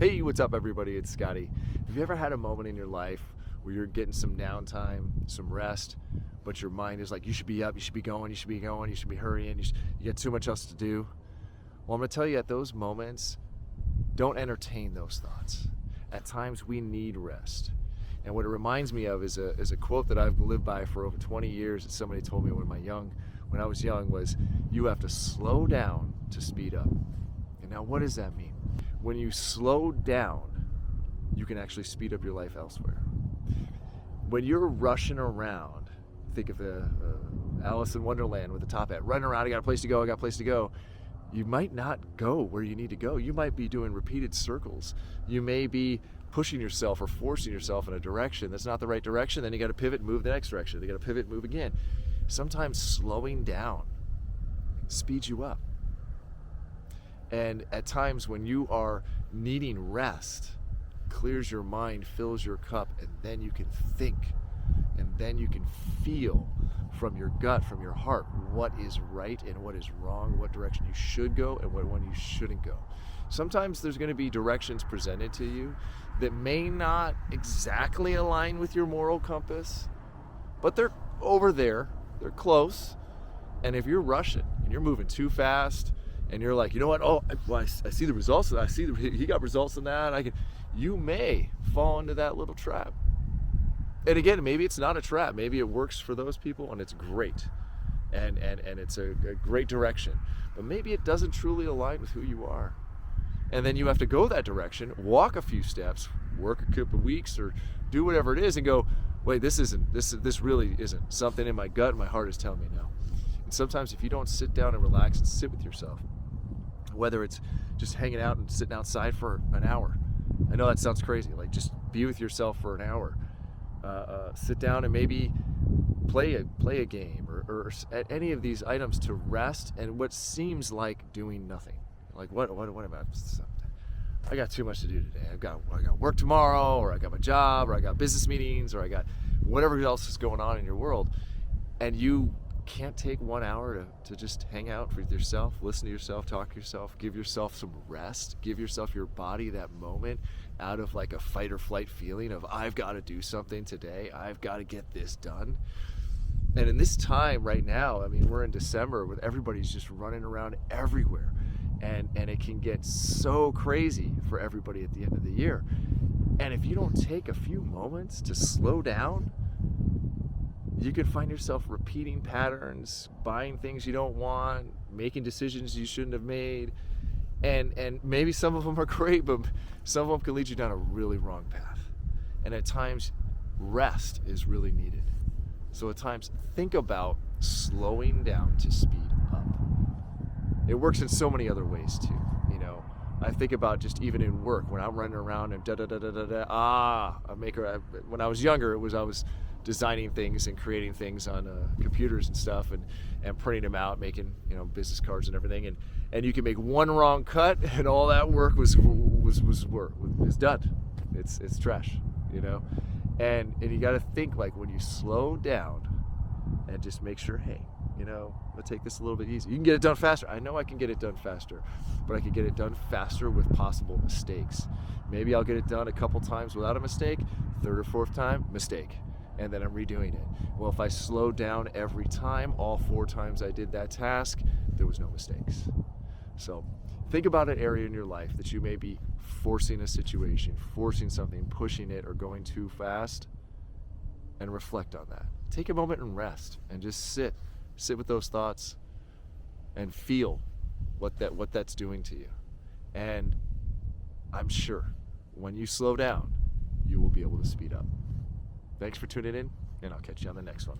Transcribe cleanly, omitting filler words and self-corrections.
Hey, what's up, everybody? It's Scotty. Have you ever had a moment in your life where you're getting some downtime, some rest, but your mind is like, you should be up, you should be going, you should be going, you should be hurrying, you got too much else to do? Well, I'm going to tell you, at those moments, don't entertain those thoughts. At times, we need rest. And what it reminds me of is a quote that I've lived by for over 20 years that somebody told me when I was young was, you have to slow down to speed up. And now, what does that mean? When you slow down, you can actually speed up your life elsewhere. When you're rushing around, think of the Alice in Wonderland with the top hat, running around, I got a place to go, I got a place to go. You might not go where you need to go. You might be doing repeated circles. You may be pushing yourself or forcing yourself in a direction that's not the right direction. Then you got to pivot, move the next direction. You got to pivot, move again. Sometimes slowing down speeds you up. And at times when you are needing rest, clears your mind, fills your cup, and then you can think, and then you can feel from your gut, from your heart, what is right and what is wrong, what direction you should go and what one you shouldn't go. Sometimes there's going to be directions presented to you that may not exactly align with your moral compass, but they're over there, they're close. And if you're rushing and you're moving too fast, and you're like, you know what? Oh, I see the results. I see he got results in that. You may fall into that little trap. And again, maybe it's not a trap. Maybe it works for those people, and it's great, and it's a great direction. But maybe it doesn't truly align with who you are. And then you have to go that direction, walk a few steps, work a couple of weeks, or do whatever it is, and go, wait, this really isn't. Something in my gut and my heart is telling me no. And sometimes if you don't sit down and relax and sit with yourself, whether it's just hanging out and sitting outside for an hour. I know that sounds crazy, like just be with yourself for an hour. Sit down and maybe play a game or at any of these items to rest and what seems like doing nothing. Like what am I got too much to do today. I got work tomorrow, or I got my job, or I got business meetings, or I got whatever else is going on in your world. And you can't take 1 hour to just hang out with yourself, listen to yourself, talk to yourself, give yourself some rest, give yourself, your body, that moment out of like a fight or flight feeling of, I've got to do something today, I've got to get this done. And in this time right now, I mean, we're in December with everybody's just running around everywhere, and it can get so crazy for everybody at the end of the year. And if you don't take a few moments to slow down, you can find yourself repeating patterns, buying things you don't want, making decisions you shouldn't have made. And maybe some of them are great, but some of them can lead you down a really wrong path. And at times, rest is really needed. So at times, think about slowing down to speed up. It works in so many other ways too. You know, I think about just even in work, when I'm running around and when I was younger, I was designing things and creating things on computers and stuff, and printing them out, making business cards and everything, and you can make one wrong cut and all that work was done. It's trash, and you got to think, like, when you slow down and just make sure, hey, let's take this a little bit easy. You can get it done faster. I know I can get it done faster, but I can get it done faster with possible mistakes. Maybe I'll get it done a couple times without a mistake, third or fourth time, mistake. And then I'm redoing it. Well, if I slowed down every time, all 4 times I did that task, there was no mistakes. So think about an area in your life that you may be forcing a situation, forcing something, pushing it, or going too fast, and reflect on that. Take a moment and rest, and just sit with those thoughts and feel what that's doing to you. And I'm sure when you slow down, you will be able to speed up. Thanks for tuning in, and I'll catch you on the next one.